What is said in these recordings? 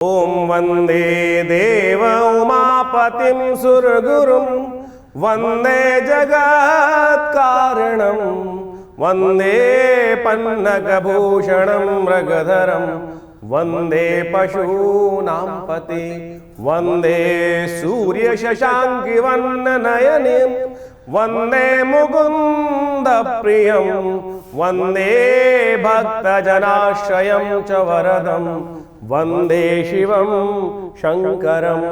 ओम वंदे देव उमापतिं सुरगुरुं वंदे जगत् कारणं वंदे पन्नगभूषणं मृगधरं वंदे पशूनां पते वंदे सूर्य शशांकि वन्ननयनिं वंदे मुकुंद प्रियं वंदे भक्तजनाश्रयं च वरदं वंदे शिवम शंकरम।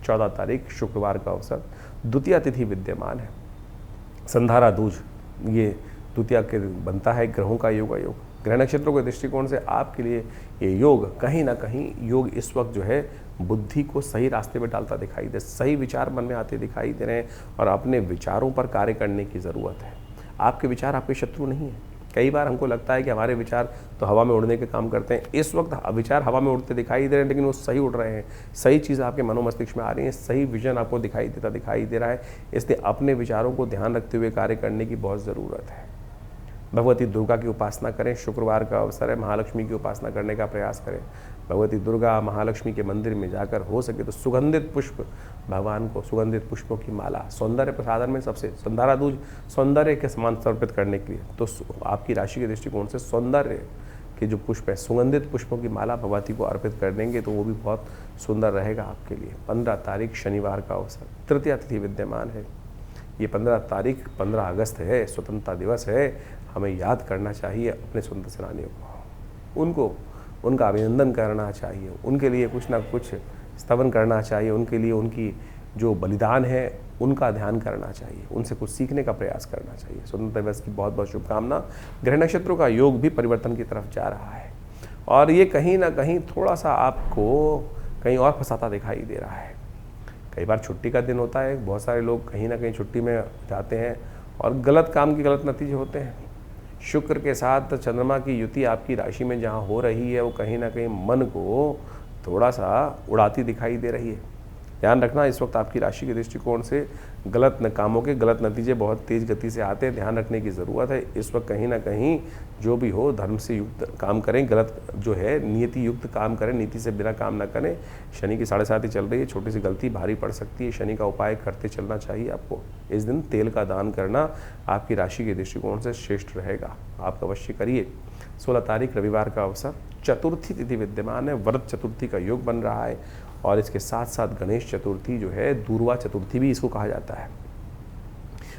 14 तारीख शुक्रवार का अवसर, द्वितीया तिथि विद्यमान है। संधारा दूज ये द्वितीया के बनता है ग्रहों का योग। ग्रह नक्षत्रों के दृष्टिकोण से आपके लिए ये योग कहीं ना कहीं योग इस वक्त जो है बुद्धि को सही रास्ते में डालता दिखाई दे, सही विचार मन में आते दिखाई दे रहे हैं और अपने विचारों पर कार्य करने की ज़रूरत है। आपके विचार आपके शत्रु नहीं है। कई बार हमको लगता है कि हमारे विचार तो हवा में उड़ने के काम करते हैं। इस वक्त विचार हवा में उड़ते दिखाई दे रहे हैं, लेकिन वो सही उड़ रहे हैं, सही चीज़ आपके मनोमस्तिष्क में आ रही है, सही विजन आपको दिखाई दे रहा है। इसलिए अपने विचारों को ध्यान रखते हुए कार्य करने की बहुत ज़रूरत है। भगवती दुर्गा की उपासना करें, शुक्रवार का अवसर है। महालक्ष्मी की उपासना करने का प्रयास करें। भगवती दुर्गा महालक्ष्मी के मंदिर में जाकर हो सके तो सुगंधित पुष्प भगवान को, सुगंधित पुष्पों की माला सौंदर्य प्रसाधन में सबसे संधारा दूज सौंदर्य के समान समर्पित करने के लिए, तो आपकी राशि के दृष्टिकोण से सौंदर्य के जो पुष्प है, सुगंधित पुष्पों की माला भगवती को अर्पित कर देंगे तो वो भी बहुत सुंदर रहेगा आपके लिए। 15 तारीख शनिवार का अवसर, तृतीया तिथि विद्यमान है। ये 15 तारीख 15 अगस्त है, स्वतंत्रता दिवस है। हमें याद करना चाहिए अपने स्वतंत्र सेनानियों को, उनका अभिनंदन करना चाहिए, उनके लिए कुछ ना कुछ स्तवन करना चाहिए, उनके लिए उनकी जो बलिदान है उनका ध्यान करना चाहिए, उनसे कुछ सीखने का प्रयास करना चाहिए। स्वतंत्रता दिवस की बहुत बहुत शुभकामना। ग्रह नक्षत्रों का योग भी परिवर्तन की तरफ जा रहा है और ये कहीं ना कहीं थोड़ा सा आपको कहीं और फंसाता दिखाई दे रहा है। कई बार छुट्टी का दिन होता है, बहुत सारे लोग कहीं ना कहीं छुट्टी में जाते हैं और गलत काम के गलत नतीजे होते हैं। शुक्र के साथ चंद्रमा की युति आपकी राशि में जहाँ हो रही है वो कहीं ना कहीं मन को थोड़ा सा उड़ाती दिखाई दे रही है। ध्यान रखना, इस वक्त आपकी राशि के दृष्टिकोण से गलत कामों के गलत नतीजे बहुत तेज़ गति से आते हैं। ध्यान रखने की ज़रूरत है। इस वक्त कहीं ना कहीं जो भी हो धर्म से युक्त काम करें, गलत जो है नीति युक्त काम करें, नीति से बिना काम ना करें। शनि की 7.5 चल रही है, छोटी सी गलती भारी पड़ सकती है। शनि का उपाय करते चलना चाहिए आपको। इस दिन तेल का दान करना आपकी राशि के दृष्टिकोण से श्रेष्ठ रहेगा, आप अवश्य करिए। 16 तारीख रविवार का अवसर, चतुर्थी तिथि विद्यमान है। व्रत चतुर्थी का योग बन रहा है और इसके साथ साथ गणेश चतुर्थी जो है, दूर्वा चतुर्थी भी इसको कहा जाता है।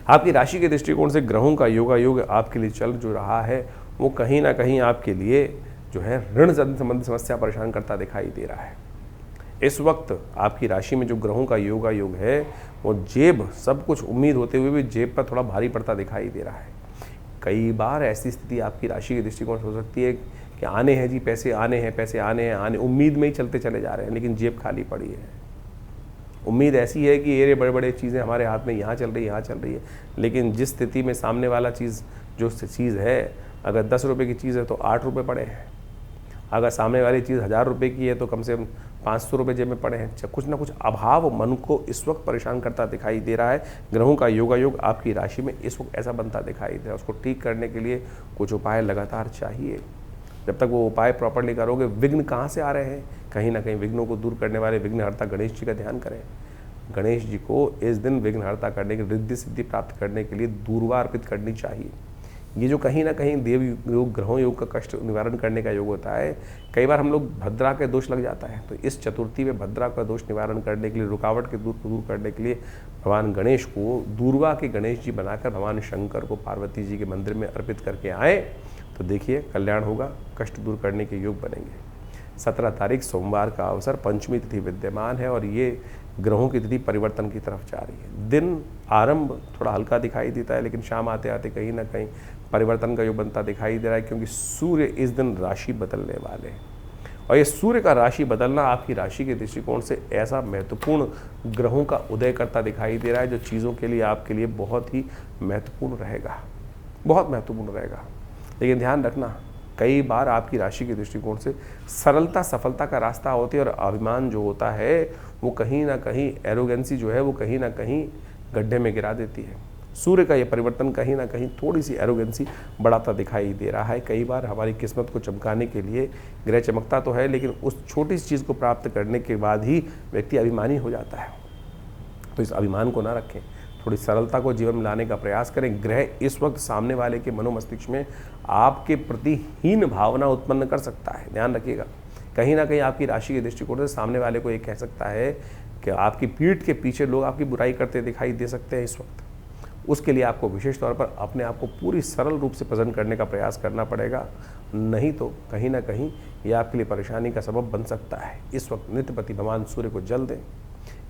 आपकी राशि के दृष्टिकोण से ग्रहों का योग आपके लिए चल जो रहा है वो कहीं ना कहीं आपके लिए जो है ऋण संबंधी समस्या परेशान करता दिखाई दे रहा है। इस वक्त आपकी राशि में जो ग्रहों का योग है वो जेब, सब कुछ उम्मीद होते हुए भी जेब पर थोड़ा भारी पड़ता दिखाई दे रहा है। कई बार ऐसी स्थिति आपकी राशि के दृष्टिकोण से हो सकती है कि आने हैं जी पैसे, आने हैं पैसे, आने उम्मीद में ही चलते चले जा रहे हैं, लेकिन जेब खाली पड़ी है। उम्मीद ऐसी है कि ये बड़े बड़े चीज़ें हमारे हाथ में यहाँ चल रही है, लेकिन जिस स्थिति में सामने वाला चीज़ है, अगर 10 रुपये की चीज़ है तो 8 रुपये पड़े हैं। अगर सामने वाली चीज़ 1000 रुपये की है तो कम से कम 500 रुपये जेब में पड़े हैं। कुछ ना कुछ अभाव मन को इस वक्त परेशान करता दिखाई दे रहा है। ग्रहों का योग आपकी राशि में इस वक्त ऐसा बनता दिखाई दे रहा है। उसको ठीक करने के लिए कुछ उपाय लगातार चाहिए। जब तक वो उपाय प्रॉपरली करोगे, विघ्न कहाँ से आ रहे हैं, कहीं ना कहीं विघ्नों को दूर करने वाले विघ्नहर्ता गणेश जी का ध्यान करें। गणेश जी को इस दिन विघ्नहर्ता करने की, रिद्धि सिद्धि प्राप्त करने के लिए दूर्वा अर्पित करनी चाहिए। ये जो कहीं ना कहीं देव योग, ग्रहों योग का कष्ट निवारण करने का योग होता है। कई बार हम लोग भद्रा के दोष लग जाता है, तो इस चतुर्थी में भद्रा का दोष निवारण करने के लिए, रुकावट के दूर करने के लिए भगवान गणेश को दूर्वा के गणेश जी बनाकर भगवान शंकर को पार्वती जी के मंदिर में अर्पित करके आए तो देखिए कल्याण होगा, कष्ट दूर करने के योग बनेंगे। 17 तारीख सोमवार का अवसर, पंचमी तिथि विद्यमान है और ये ग्रहों की तिथि परिवर्तन की तरफ जा रही है। दिन आरंभ थोड़ा हल्का दिखाई देता है, लेकिन शाम आते आते कहीं ना कहीं परिवर्तन का योग बनता दिखाई दे रहा है, क्योंकि सूर्य इस दिन राशि बदलने वाले हैं। और ये सूर्य का राशि बदलना आपकी राशि के दृष्टिकोण से ऐसा महत्वपूर्ण ग्रहों का उदय करता दिखाई दे रहा है जो चीज़ों के लिए आपके लिए बहुत ही महत्वपूर्ण रहेगा, बहुत महत्वपूर्ण रहेगा। लेकिन ध्यान रखना, कई बार आपकी राशि के दृष्टिकोण से सरलता सफलता का रास्ता होती है और अभिमान जो होता है वो कहीं ना कहीं, एरोगेंसी जो है वो कहीं ना कहीं गड्ढे में गिरा देती है। सूर्य का ये परिवर्तन कहीं ना कहीं थोड़ी सी एरोगेंसी बढ़ाता दिखाई दे रहा है। कई बार हमारी किस्मत को चमकाने के लिए ग्रह चमकता तो है, लेकिन उस छोटी सी चीज़ को प्राप्त करने के बाद ही व्यक्ति अभिमानी हो जाता है। तो इस अभिमान को ना रखें, थोड़ी सरलता को जीवन में लाने का प्रयास करें। ग्रह इस वक्त सामने वाले के मनोमस्तिष्क में आपके प्रति हीन भावना उत्पन्न कर सकता है, ध्यान रखिएगा। कहीं ना कहीं आपकी राशि के दृष्टिकोण से सामने वाले को ये कह सकता है कि आपकी पीठ के पीछे लोग आपकी बुराई करते दिखाई दे सकते हैं इस वक्त। उसके लिए आपको विशेष तौर पर अपने आप को पूरी सरल रूप से प्रेजेंट करने का प्रयास करना पड़ेगा, नहीं तो कहीं ना कहीं यह आपके लिए परेशानी का सबब बन सकता है। इस वक्त नित्यपति भगवान सूर्य को जल दें।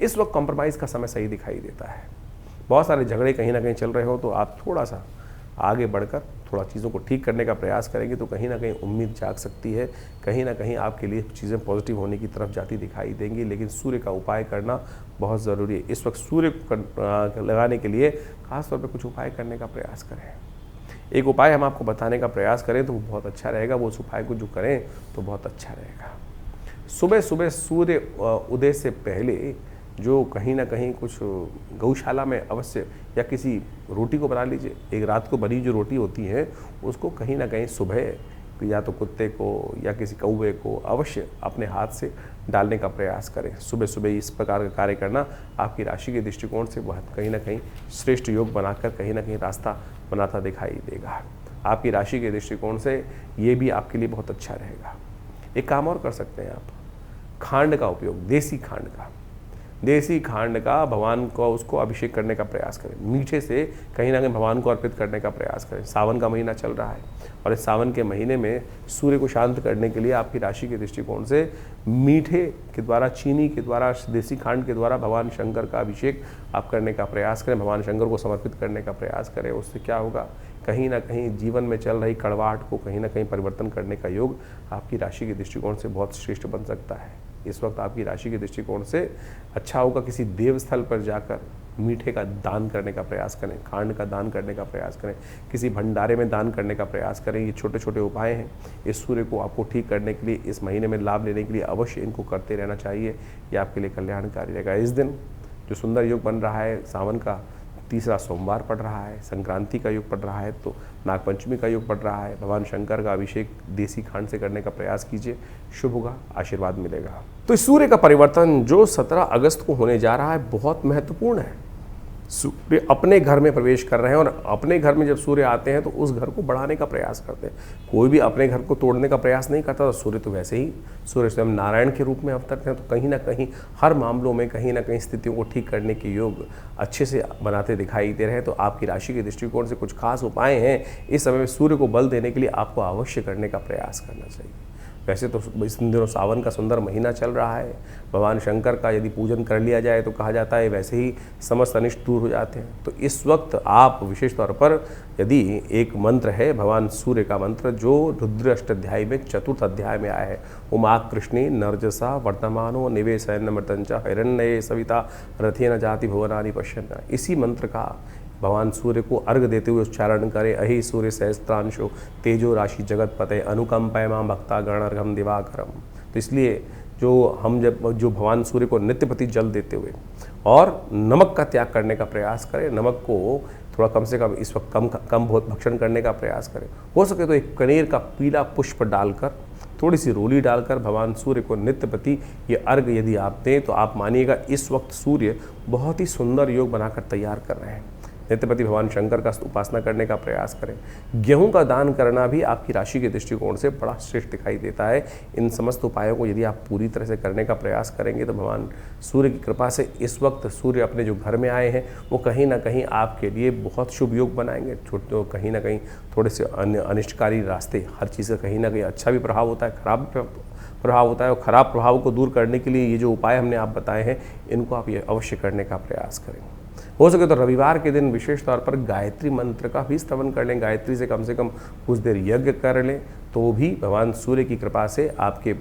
इस वक्त कॉम्प्रोमाइज़ का समय सही दिखाई देता है। बहुत सारे झगड़े कहीं ना कहीं चल रहे हो तो आप थोड़ा सा आगे बढ़कर थोड़ा चीज़ों को ठीक करने का प्रयास करेंगे तो कहीं ना कहीं उम्मीद जाग सकती है, कहीं ना कहीं आपके लिए चीज़ें पॉजिटिव होने की तरफ जाती दिखाई देंगी। लेकिन सूर्य का उपाय करना बहुत ज़रूरी है। इस वक्त सूर्य को लगाने के लिए खासतौर पर कुछ उपाय करने का प्रयास करें। एक उपाय हम आपको बताने का प्रयास करें तो वो बहुत अच्छा रहेगा। वो उस उपाय को जो करें तो बहुत अच्छा रहेगा। सुबह सुबह सूर्य उदय से पहले जो कहीं ना कहीं कुछ गौशाला में अवश्य या किसी रोटी को बना लीजिए। एक रात को बनी जो रोटी होती है उसको कहीं ना कहीं सुबह या तो कुत्ते को या किसी कौवे को अवश्य अपने हाथ से डालने का प्रयास करें। सुबह सुबह इस प्रकार का कार्य करना आपकी राशि के दृष्टिकोण से वह कहीं ना कहीं श्रेष्ठ योग बनाकर कहीं ना कहीं रास्ता बनाता दिखाई देगा। आपकी राशि के दृष्टिकोण से ये भी आपके लिए बहुत अच्छा रहेगा। एक काम और कर सकते हैं आप, खांड का उपयोग, देसी खांड का भगवान को उसको अभिषेक करने का प्रयास करें। मीठे से कहीं ना कहीं भगवान को अर्पित करने का प्रयास करें। सावन का महीना चल रहा है और इस सावन के महीने में सूर्य को शांत करने के लिए आपकी राशि के दृष्टिकोण से मीठे के द्वारा, चीनी के द्वारा, देसी खांड के द्वारा भगवान शंकर का अभिषेक आप करने का प्रयास करें, भगवान शंकर को समर्पित करने का प्रयास करें। उससे क्या होगा, कहीं ना कहीं जीवन में चल रही कड़वाहट को कहीं ना कहीं परिवर्तन करने का योग आपकी राशि के दृष्टिकोण से बहुत श्रेष्ठ बन सकता है। इस वक्त आपकी राशि के दृष्टिकोण से अच्छा होगा किसी देव स्थल पर जाकर मीठे का दान करने का प्रयास करें, खांड का दान करने का प्रयास करें, किसी भंडारे में दान करने का प्रयास करें। ये छोटे छोटे उपाय हैं। इस सूर्य को आपको ठीक करने के लिए, इस महीने में लाभ लेने के लिए अवश्य इनको करते रहना चाहिए। ये आपके लिए कल्याणकारी रहेगा। इस दिन जो सुंदर योग बन रहा है, सावन का तीसरा सोमवार पड़ रहा है, संक्रांति का योग पड़ रहा है, तो नागपंचमी का योग पड़ रहा है। भगवान शंकर का अभिषेक देसी खांड से करने का प्रयास कीजिए, शुभ होगा, आशीर्वाद मिलेगा। तो इस सूर्य का परिवर्तन जो 17 अगस्त को होने जा रहा है बहुत महत्वपूर्ण है। सूर्य अपने घर में प्रवेश कर रहे हैं और अपने घर में जब सूर्य आते हैं तो उस घर को बढ़ाने का प्रयास करते हैं। कोई भी अपने घर को तोड़ने का प्रयास नहीं करता। तो सूर्य तो वैसे ही, सूर्य स्वयं नारायण के रूप में अवतरते हैं। तो कहीं ना कहीं हर मामलों में कहीं ना कहीं स्थितियों को ठीक करने के योग अच्छे से बनाते दिखाई दे रहे हैं। तो आपकी राशि के दृष्टिकोण से कुछ खास उपाय हैं इस समय में सूर्य को बल देने के लिए आपको अवश्य करने का प्रयास करना चाहिए। वैसे तो इस दिनों सावन का सुंदर महीना चल रहा है। भगवान शंकर का यदि पूजन कर लिया जाए तो कहा जाता है वैसे ही समस्त अनिष्ट दूर हो जाते हैं। तो इस वक्त आप विशेष तौर पर यदि एक मंत्र है भगवान सूर्य का मंत्र जो रुद्र अष्टाध्यायी में 4th अध्याय में आया है, उमा कृष्णे नर्जसा वर्तमानो निवेशयन मृतंच हिरण्ये सविता रथेन जाति भुवनानि पश्यन्, इसी मंत्र का भगवान सूर्य को अर्घ देते हुए उच्चारण करें। अहि सूर्य सहस्त्रांशो तेजो राशि जगतपते अनुकंपय मां भक्ता गणर्घम दिवाकरम। तो इसलिए जो भगवान सूर्य को नित्यपति जल देते हुए और नमक का त्याग करने का प्रयास करें। नमक को थोड़ा कम से कम इस वक्त कम बहुत भक्षण करने का प्रयास करें। हो सके तो एक कनेर का पीला पुष्प डालकर, थोड़ी सी रोली डालकर भगवान सूर्य को नित्यपति ये अर्घ यदि आप दें तो आप मानिएगा इस वक्त सूर्य बहुत ही सुंदर योग बनाकर तैयार कर रहे हैं। नित्यपति भगवान शंकर का उपासना करने का प्रयास करें। गेहूं का दान करना भी आपकी राशि के दृष्टिकोण से बड़ा श्रेष्ठ दिखाई देता है। इन समस्त उपायों को यदि आप पूरी तरह से करने का प्रयास करेंगे तो भगवान सूर्य की कृपा से इस वक्त सूर्य अपने जो घर में आए हैं वो कहीं ना कहीं आपके लिए बहुत शुभ योग बनाएंगे। छोटे कहीं ना कहीं थोड़े से अनिष्टकारी रास्ते, हर चीज़ का कहीं ना कहीं अच्छा भी प्रभाव होता है, खराब भी प्रभाव होता है। और ख़राब प्रभाव को दूर करने के लिए ये जो उपाय हमने आप बताए हैं इनको आप ये अवश्य करने का प्रयास करें। हो सके तो रविवार के दिन विशेष तौर पर गायत्री मंत्र का भी स्तवन कर लें। गायत्री से कम कुछ देर यज्ञ कर लें तो भी भगवान सूर्य की कृपा से आपके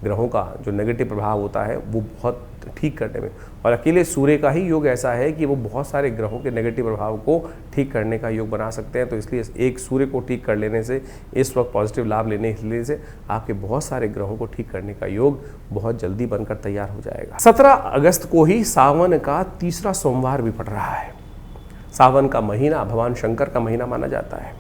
ग्रहों का जो नेगेटिव प्रभाव होता है वो बहुत ठीक करने में, और अकेले सूर्य का ही योग ऐसा है कि वो बहुत सारे ग्रहों के नेगेटिव प्रभाव को ठीक करने का योग बना सकते हैं। तो इसलिए एक सूर्य को ठीक कर लेने से, इस वक्त पॉजिटिव लाभ लेने से आपके बहुत सारे ग्रहों को ठीक करने का योग बहुत जल्दी बनकर तैयार हो जाएगा। 17 अगस्त को ही सावन का तीसरा सोमवार भी पड़ रहा है। सावन का महीना भगवान शंकर का महीना माना जाता है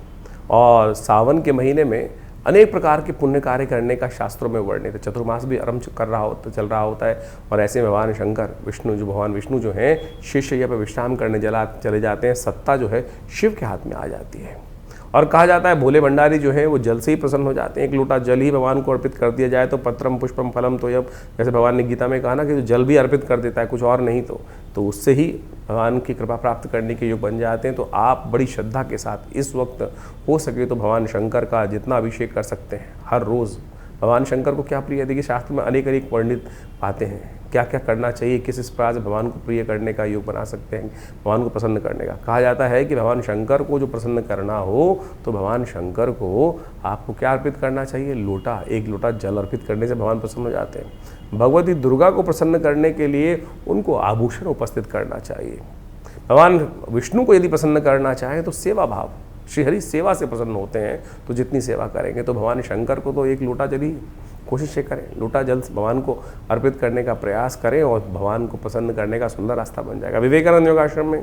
और सावन के महीने में अनेक प्रकार के पुण्य कार्य करने का शास्त्रों में वर्णित है। चतुर्मास भी आरंभ चल रहा होता है और ऐसे में भगवान शंकर भगवान विष्णु जो हैं शेषशय्या पर विश्राम करने चले जाते हैं। सत्ता जो है शिव के हाथ में आ जाती है और कहा जाता है भोले भंडारी जो है वो जल से ही प्रसन्न हो जाते हैं। एक लोटा जल ही भगवान को अर्पित कर दिया जाए तो पत्रम पुष्पम फलम तो यब, जैसे भगवान ने गीता में कहा ना कि जो जल भी अर्पित कर देता है कुछ और नहीं तो उससे ही भगवान की कृपा प्राप्त करने के योग बन जाते हैं। तो आप बड़ी श्रद्धा के साथ इस वक्त हो सके तो भगवान शंकर का जितना अभिषेक कर सकते हैं हर रोज़। भगवान शंकर को क्या प्रिय है, देखिए शास्त्र में अनेक वर्णित पाते हैं क्या क्या करना चाहिए, किस प्रकार से भगवान को प्रिय करने का योग बना सकते हैं, भगवान को प्रसन्न करने का। कहा जाता है कि भगवान शंकर को जो प्रसन्न करना हो तो भगवान शंकर को आपको क्या अर्पित करना चाहिए, एक लोटा जल अर्पित करने से भगवान प्रसन्न हो जाते हैं। भगवती दुर्गा को प्रसन्न करने के लिए उनको आभूषण उपस्थित करना चाहिए। भगवान विष्णु को यदि प्रसन्न करना चाहें तो सेवा भाव, श्रीहरि सेवा से प्रसन्न होते हैं तो जितनी सेवा करेंगे तो भगवान शंकर को तो एक लोटा जल ही कोशिश से करें, लोटा जल भगवान को अर्पित करने का प्रयास करें और भगवान को प्रसन्न करने का सुंदर रास्ता बन जाएगा। विवेकानंद योगाश्रम में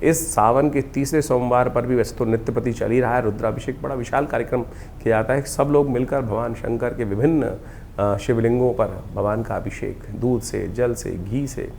इस सावन के तीसरे सोमवार पर भी वैसे तो नित्यपति चल ही रहा है, रुद्राभिषेक बड़ा विशाल कार्यक्रम किया जाता है। सब लोग मिलकर भगवान शंकर के विभिन्न शिवलिंगों पर भगवान का अभिषेक दूध से, जल से, घी से,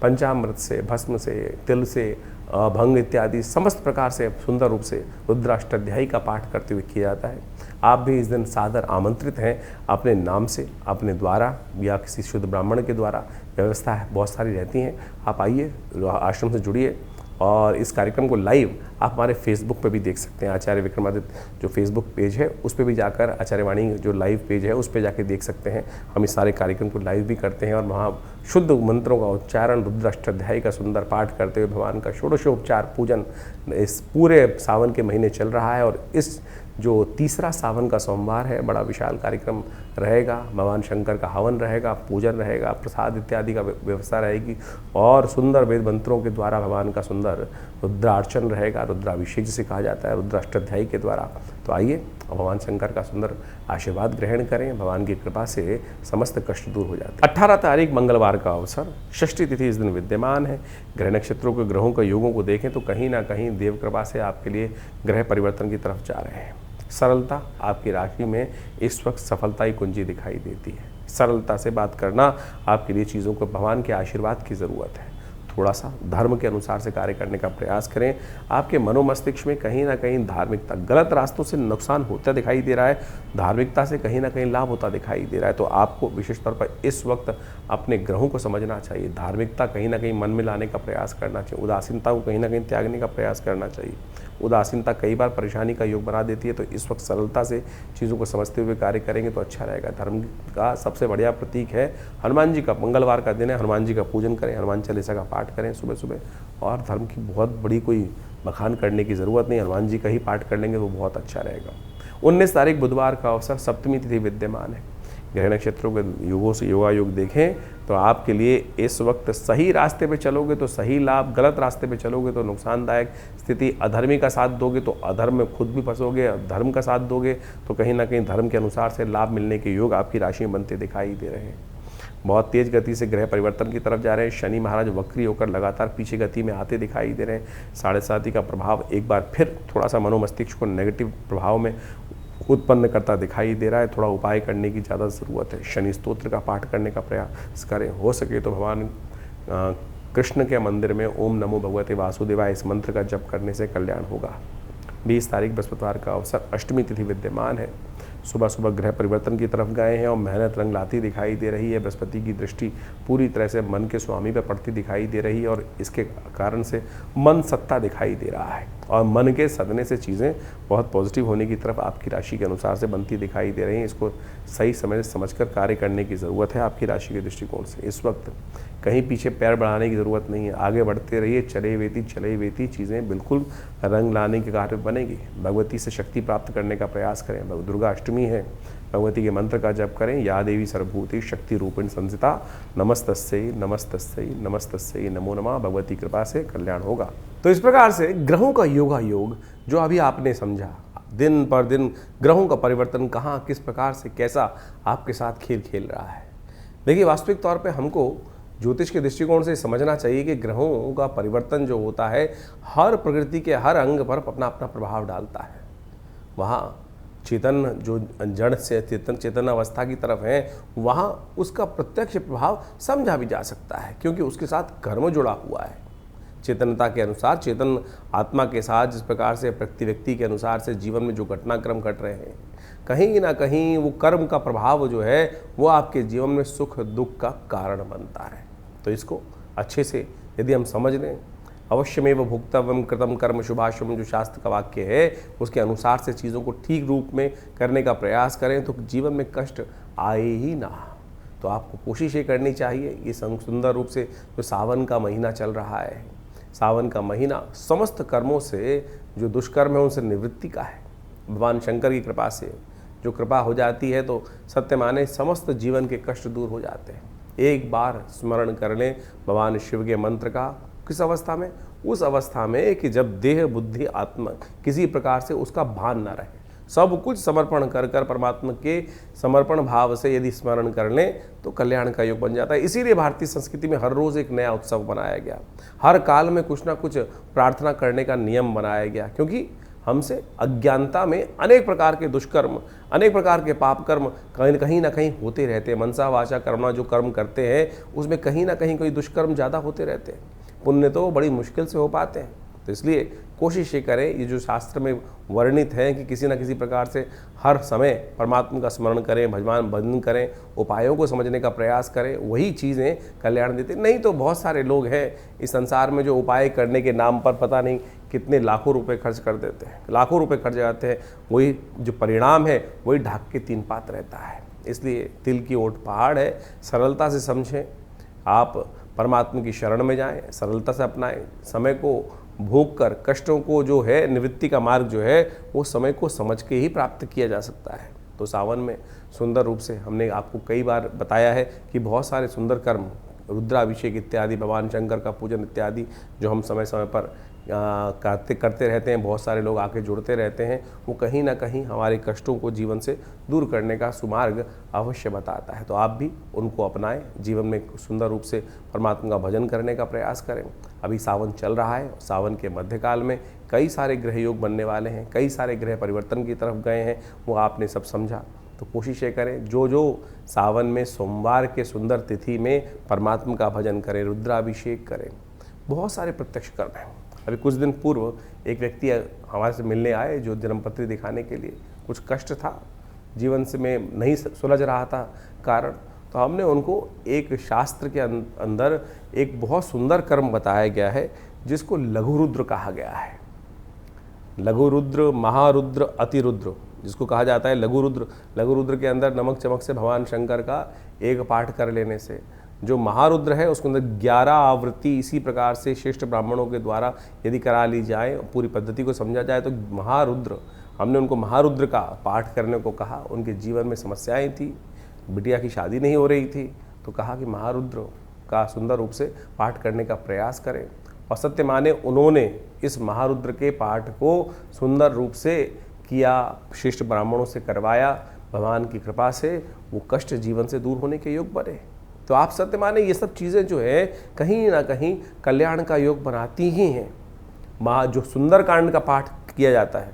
पंचामृत से, भस्म से, तिल से, भंग इत्यादि समस्त प्रकार से सुंदर रूप से रुद्राष्टाध्यायी का पाठ करते हुए किया जाता है। आप भी इस दिन सादर आमंत्रित हैं। अपने नाम से, अपने द्वारा या किसी शुद्ध ब्राह्मण के द्वारा व्यवस्था है बहुत सारी रहती हैं। आप आइए, आश्रम से जुड़िए और इस कार्यक्रम को लाइव आप हमारे फेसबुक पे भी देख सकते हैं। आचार्य विक्रमादित्य जो फेसबुक पेज है उस पे भी जाकर, आचार्यवाणी जो लाइव पेज है उस पे जाके देख सकते हैं। हम इस सारे कार्यक्रम को लाइव भी करते हैं और वहाँ शुद्ध मंत्रों का उच्चारण, रुद्राष्टाध्यायी का सुंदर पाठ करते हुए भगवान का षोडशोपचार पूजन इस पूरे सावन के महीने चल रहा है। और इस जो तीसरा सावन का सोमवार है बड़ा विशाल कार्यक्रम रहेगा। भगवान शंकर का हवन रहेगा, पूजन रहेगा, प्रसाद इत्यादि का व्यवस्था रहेगी और सुंदर वेद मंत्रों के द्वारा भगवान का सुंदर रुद्रार्चन रहेगा, रुद्राभिषेक जिसे कहा जाता है रुद्राष्टाध्यायी के द्वारा। तो आइए भगवान शंकर का सुंदर आशीर्वाद ग्रहण करें। भगवान की कृपा से समस्त कष्ट दूर हो जाते हैं। 18 तारीख मंगलवार का अवसर, षष्ठी तिथि इस दिन विद्यमान है। ग्रह नक्षत्रों के ग्रहों के योगों को देखें तो कहीं ना कहीं देव कृपा से आपके लिए ग्रह परिवर्तन की तरफ जा रहे हैं। सरलता आपकी राशि में इस वक्त सफलता ही कुंजी दिखाई देती है। सरलता से बात करना आपके लिए चीज़ों को भगवान के आशीर्वाद की ज़रूरत है। थोड़ा सा धर्म के अनुसार से कार्य करने का प्रयास करें। आपके मनोमस्तिष्क में कहीं ना कहीं धार्मिकता, गलत रास्तों से नुकसान होता दिखाई दे रहा है, धार्मिकता से कहीं ना कहीं लाभ होता दिखाई दे रहा है। तो आपको विशेष तौर पर इस वक्त अपने ग्रहों को समझना चाहिए। धार्मिकता कहीं ना कहीं मन में लाने का प्रयास करना चाहिए। उदासीनता को कहीं ना कहीं त्यागने का प्रयास करना चाहिए। उदासीनता कई बार परेशानी का योग बना देती है। तो इस वक्त सरलता से चीज़ों को समझते हुए कार्य करेंगे तो अच्छा रहेगा। धर्म का सबसे बढ़िया प्रतीक है हनुमान जी का, मंगलवार का दिन है, हनुमान जी का पूजन करें, हनुमान चालीसा का पाठ करें सुबह सुबह। और धर्म की बहुत बड़ी कोई बखान करने की ज़रूरत नहीं, हनुमान जी का ही पाठ कर लेंगे तो बहुत अच्छा रहेगा। 19 तारीख बुधवार का अवसर, सप्तमी तिथि विद्यमान है। ग्रह नक्षत्रों के योगों से योगा योग देखें तो आपके लिए इस वक्त सही रास्ते पे चलोगे तो सही लाभ, गलत रास्ते पे चलोगे तो नुकसानदायक स्थिति। अधर्मी का साथ दोगे तो अधर्म में खुद भी फंसोगे, धर्म का साथ दोगे तो कहीं ना कहीं धर्म के अनुसार से लाभ मिलने के योग आपकी राशि में बनते दिखाई दे रहे हैं। बहुत तेज गति से ग्रह परिवर्तन की तरफ जा रहे हैं। शनि महाराज वक्री होकर लगातार पीछे गति में आते दिखाई दे रहे हैं। 7.5 का प्रभाव एक बार फिर थोड़ा सा मनोमस्तिष्क को नेगेटिव प्रभाव में उत्पन्न करता दिखाई दे रहा है। थोड़ा उपाय करने की ज़्यादा ज़रूरत है। शनि स्तोत्र का पाठ करने का प्रयास करें। हो सके तो भगवान कृष्ण के मंदिर में ओम नमो भगवते वासुदेवाय इस मंत्र का जप करने से कल्याण होगा। 20 तारीख बृहस्पतिवार का अवसर, अष्टमी तिथि विद्यमान है। सुबह सुबह ग्रह परिवर्तन की तरफ गए हैं और मेहनत रंग लाती दिखाई दे रही है। बृहस्पति की दृष्टि पूरी तरह से मन के स्वामी पर पड़ती दिखाई दे रही है और इसके कारण से मन सत्ता दिखाई दे रहा है और मन के सदने से चीज़ें बहुत पॉजिटिव होने की तरफ आपकी राशि के अनुसार से बनती दिखाई दे रही हैं। इसको सही समय से समझकर कार्य करने की ज़रूरत है आपकी राशि के दृष्टिकोण से। इस वक्त कहीं पीछे पैर बढ़ाने की ज़रूरत नहीं है, आगे बढ़ते रहिए। चले वेती चीज़ें बिल्कुल रंग लाने के कार्य बनेगी। भगवती से शक्ति प्राप्त करने का प्रयास करें। दुर्गा अष्टमी है, भगवती के मंत्र का जप करें। या देवी सर्वभूति शक्ति रूपिण संसिता, नमस्तस्यै नमस्तस्यै नमस्तस्यै नमो नमः। भगवती कृपा से कल्याण होगा। तो इस प्रकार से ग्रहों का योगा योग जो अभी आपने समझा, दिन पर दिन ग्रहों का परिवर्तन कहाँ, किस प्रकार से, कैसा आपके साथ खेल खेल रहा है। देखिए वास्तविक तौर पे हमको ज्योतिष के दृष्टिकोण से समझना चाहिए कि ग्रहों का परिवर्तन जो होता है हर प्रकृति के हर अंग पर अपना अपना प्रभाव डालता है। वहाँ चेतन जो जड़ से चेतन अवस्था की तरफ है, वहाँ उसका प्रत्यक्ष प्रभाव समझा भी जा सकता है, क्योंकि उसके साथ कर्म जुड़ा हुआ है। चेतनता के अनुसार, चेतन आत्मा के साथ जिस प्रकार से प्रति व्यक्ति के अनुसार से जीवन में जो घटनाक्रम घट रहे हैं, कहीं ना कहीं वो कर्म का प्रभाव जो है वो आपके जीवन में सुख दुख का कारण बनता है। तो इसको अच्छे से यदि हम समझ लें, अवश्यमेव भुक्तव्यम कृतम कर्म शुभाशुभम, जो शास्त्र का वाक्य है उसके अनुसार से चीज़ों को ठीक रूप में करने का प्रयास करें तो जीवन में कष्ट आए ही ना। तो आपको कोशिश ये करनी चाहिए। ये सुंदर रूप से जो सावन का महीना चल रहा है, सावन का महीना समस्त कर्मों से, जो दुष्कर्म है उनसे निवृत्ति का है। भगवान शंकर की कृपा से जो कृपा हो जाती है तो सत्य माने समस्त जीवन के कष्ट दूर हो जाते हैं। एक बार स्मरण कर लें भगवान शिव के मंत्र का। किस अवस्था में? उस अवस्था में कि जब देह बुद्धि आत्मा किसी प्रकार से उसका भान न रहे, सब कुछ समर्पण कर कर परमात्मा के समर्पण भाव से यदि स्मरण कर लें तो कल्याण का योग बन जाता है। इसीलिए भारतीय संस्कृति में हर रोज़ एक नया उत्सव बनाया गया, हर काल में कुछ ना कुछ प्रार्थना करने का नियम बनाया गया, क्योंकि हमसे अज्ञानता में अनेक प्रकार के दुष्कर्म, अनेक प्रकार के पाप कर्म कहीं ना कहीं होते रहते हैं। मनसा वाचा कर्मणा जो कर्म करते हैं उसमें कहीं ना कहीं कोई दुष्कर्म ज़्यादा होते रहते हैं, पुण्य तो बड़ी मुश्किल से हो पाते हैं। तो इसलिए कोशिश ये करें, ये जो शास्त्र में वर्णित है कि किसी न किसी प्रकार से हर समय परमात्मा का स्मरण करें, भजन करें, उपायों को समझने का प्रयास करें, वही चीज़ें कल्याण देते। नहीं तो बहुत सारे लोग हैं इस संसार में जो उपाय करने के नाम पर पता नहीं कितने लाखों रुपए खर्च कर देते हैं, लाखों रुपए खर्च जाते हैं, वही जो परिणाम है वही ढाक के तीन पात रहता है। इसलिए तिल की ओट पहाड़ है, सरलता से समझें, आप परमात्मा की शरण में जाएं, सरलता से अपनाएं, समय को भोग कर कष्टों को जो है निवृत्ति का मार्ग जो है वो समय को समझ के ही प्राप्त किया जा सकता है। तो सावन में सुंदर रूप से हमने आपको कई बार बताया है कि बहुत सारे सुंदर कर्म, रुद्राभिषेक इत्यादि, भगवान शंकर का पूजन इत्यादि जो हम समय समय पर करते रहते हैं, बहुत सारे लोग आके जुड़ते रहते हैं, वो कहीं ना कहीं हमारे कष्टों को जीवन से दूर करने का सुमार्ग अवश्य बताता है। तो आप भी उनको अपनाएं, जीवन में सुंदर रूप से परमात्मा का भजन करने का प्रयास करें। अभी सावन चल रहा है, सावन के मध्यकाल में कई सारे ग्रह योग बनने वाले हैं, कई सारे ग्रह परिवर्तन की तरफ गए हैं, वो आपने सब समझा। तो कोशिश ये करें, जो सावन में सोमवार के सुंदर तिथि में परमात्मा का भजन करें, रुद्राभिषेक करें। बहुत सारे प्रत्यक्ष कर्म हैं। अभी कुछ दिन पूर्व एक व्यक्ति हमारे से मिलने आए जो जन्मपत्री दिखाने के लिए, कुछ कष्ट था जीवन से, में नहीं सुलझ रहा था कारण, तो हमने उनको एक शास्त्र के अंदर एक बहुत सुंदर कर्म बताया गया है जिसको लघु रुद्र कहा गया है। लघु रुद्र, महारुद्र, अतिरुद्र जिसको कहा जाता है लघु रुद्र। लघु रुद्र के अंदर नमक चमक से भगवान शंकर का एक पाठ कर लेने से, जो महारुद्र है उसके अंदर 11 आवृत्ति इसी प्रकार से श्रेष्ठ ब्राह्मणों के द्वारा यदि करा ली जाए, पूरी पद्धति को समझा जाए तो महारुद्र, हमने उनको महारुद्र का पाठ करने को कहा। उनके जीवन में समस्याएं थी, बिटिया की शादी नहीं हो रही थी, तो कहा कि महारुद्र का सुंदर रूप से पाठ करने का प्रयास करें। और सत्य माने उन्होंने इस महारुद्र के पाठ को सुंदर रूप से किया, श्रेष्ठ ब्राह्मणों से करवाया, भगवान की कृपा से वो कष्ट जीवन से दूर होने के योग बने। तो आप सत्य माने ये सब चीज़ें जो है कहीं ना कहीं कल्याण का योग बनाती ही हैं। जो सुंदरकांड का पाठ किया जाता है,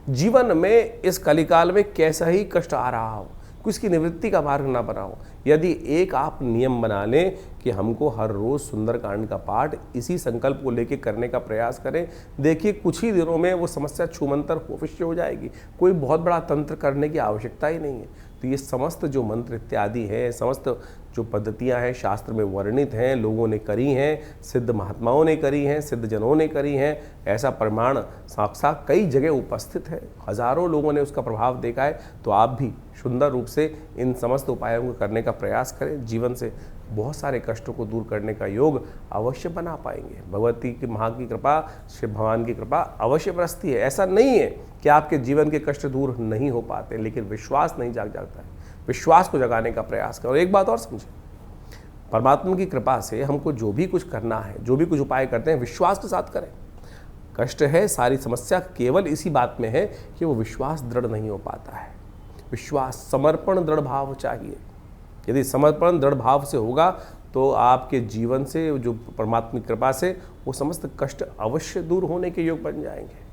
जीवन में इस कलिकाल में कैसा ही कष्ट आ रहा हो, उसकी निवृत्ति का मार्ग ना बनाओ, यदि एक आप नियम बना लें कि हमको हर रोज़ सुंदरकांड का पाठ इसी संकल्प को लेके करने का प्रयास करें, देखिए कुछ ही दिनों में वो समस्या छूमंतर अवश्य हो जाएगी। कोई बहुत बड़ा तंत्र करने की आवश्यकता ही नहीं है। तो ये समस्त जो मंत्र इत्यादि है, समस्त जो पद्धतियां हैं शास्त्र में वर्णित हैं, लोगों ने करी हैं, सिद्ध महात्माओं ने करी हैं, सिद्ध जनों ने करी हैं, ऐसा प्रमाण साक्षात कई जगह उपस्थित है, हजारों लोगों ने उसका प्रभाव देखा है। तो आप भी सुंदर रूप से इन समस्त उपायों को करने का प्रयास करें, जीवन से बहुत सारे कष्टों को दूर करने का योग अवश्य बना पाएंगे। भगवती की माँ की कृपा, शिव भगवान की कृपा अवश्य बरसती है। ऐसा नहीं है कि आपके जीवन के कष्ट दूर नहीं हो पाते, लेकिन विश्वास नहीं जागता है। विश्वास को जगाने का प्रयास करो। और एक बात और समझें, परमात्मा की कृपा से हमको जो भी कुछ करना है, जो भी कुछ उपाय करते हैं, विश्वास के साथ करें। कष्ट है, सारी समस्या केवल इसी बात में है कि वो विश्वास दृढ़ नहीं हो पाता है। विश्वास, समर्पण, दृढ़ भाव चाहिए। यदि समर्पण दृढ़ भाव से होगा तो आपके जीवन से, जो परमात्मा की कृपा से, वो समस्त कष्ट अवश्य दूर होने के योग बन जाएंगे।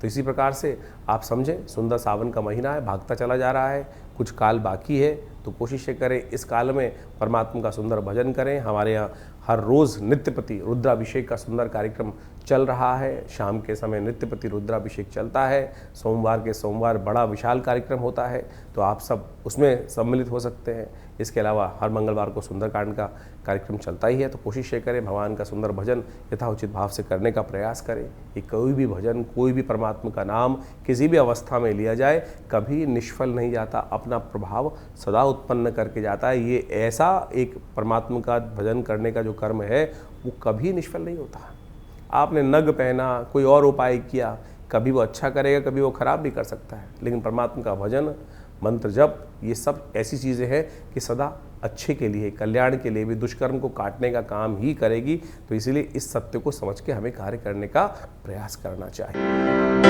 तो इसी प्रकार से आप समझें, सुंदर सावन का महीना है, भागता चला जा रहा है, कुछ काल बाकी है, तो कोशिश करें इस काल में परमात्मा का सुंदर भजन करें। हमारे यहाँ हर रोज़ नित्यपति रुद्राभिषेक का सुंदर कार्यक्रम चल रहा है। शाम के समय नित्यपति रुद्राभिषेक चलता है। सोमवार के सोमवार बड़ा विशाल कार्यक्रम होता है, तो आप सब उसमें सम्मिलित हो सकते हैं। इसके अलावा हर मंगलवार को सुंदरकांड का कार्यक्रम चलता ही है, तो कोशिश ये करें भगवान का सुंदर भजन यथाउचित भाव से करने का प्रयास करें। ये कोई भी भजन, कोई भी परमात्मा का नाम किसी भी अवस्था में लिया जाए, कभी निष्फल नहीं जाता, अपना प्रभाव सदा उत्पन्न करके जाता है। ये ऐसा एक परमात्मा का भजन करने का जो कर्म है, वो कभी निष्फल नहीं होता। आपने नग पहना, कोई और उपाय किया, कभी वो अच्छा करेगा, कभी वो खराब भी कर सकता है, लेकिन परमात्मा का भजन, मंत्र जप, ये सब ऐसी चीज़ें हैं कि सदा अच्छे के लिए, कल्याण के लिए भी, दुष्कर्म को काटने का काम ही करेगी। तो इसीलिए इस सत्य को समझ के हमें कार्य करने का प्रयास करना चाहिए।